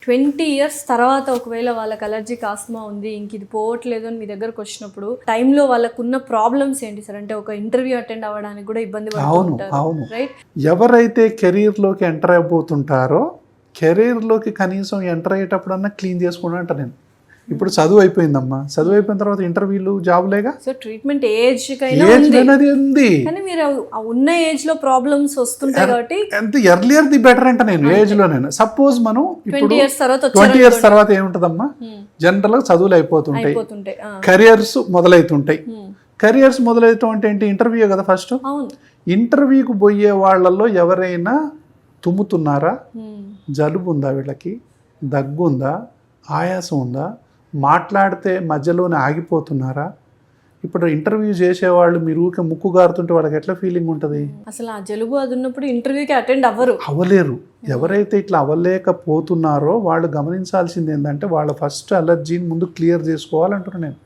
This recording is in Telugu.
20 ఇయర్స్ తర్వాత ఒకవేళ వాళ్ళకి అలర్జిక్ ఆస్మా ఉంది, ఇంక ఇది పోవట్లేదు అని మీ దగ్గరకు వచ్చినప్పుడు టైంలో వాళ్ళకున్న ప్రాబ్లమ్స్ ఏంటి సార్? అంటే ఒక ఇంటర్వ్యూ అటెండ్ అవ్వడానికి కూడా ఇబ్బంది పడుతుంటారు, రైట్? ఎవరైతే కెరీర్లోకి ఎంటర్ అయిపోతుంటారో కెరీర్లోకి కనీసం ఎంటర్ అయ్యేటప్పుడన్నా క్లీన్ చేసుకుంటా అంట. నేను ఇప్పుడు చదువు అయిపోయిందమ్మా, చదువు అయిపోయిన తర్వాత ఇంటర్వ్యూలు జాబ్లేగా. సో ట్రీట్మెంట్ ఏజ్ కైనా ఉంది, కానీ మీరు ఉన్న ఏజ్ లో ప్రాబ్లమ్స్ వస్తుంటాయి కాబట్టి ఎంత ఎర్లియర్ ది బెటర్ అంట. నేను ఏజ్ లో నేను సపోజ్ మనం ఇప్పుడు 20 ఇయర్స్ తర్వాత 20 ఇయర్స్ తర్వాత ఏముంటుందమ్మా, జనరల్ గా చదువులు అయిపోతుంటాయి, కెరియర్స్ మొదలవుతుంటాయి. కెరియర్స్ మొదలవుతాం అంటే ఏంటి? ఇంటర్వ్యూ కదా ఫస్ట్. ఇంటర్వ్యూకి పోయే వాళ్ళల్లో ఎవరైనా తుమ్ముతున్నారా, జలుబు ఉందా, వీళ్ళకి దగ్గు ఉందా, ఆయాసం ఉందా, మాట్లాడితే మధ్యలోనే ఆగిపోతున్నారా? ఇప్పుడు ఇంటర్వ్యూ చేసేవాళ్ళు మీరు ఊరికే ముక్కు గారుతుంటే వాళ్ళకి ఎట్లా ఫీలింగ్ ఉంటుంది? అసలు ఆ జలుబు అది ఉన్నప్పుడు ఇంటర్వ్యూకి అటెండ్ అవ్వలేరు. ఎవరైతే ఇట్లా అవ్వలేకపోతున్నారో వాళ్ళు గమనించాల్సింది ఏంటంటే వాళ్ళ ఫస్ట్ అలర్జీని ముందు క్లియర్ చేసుకోవాలంటున్నాను నేను.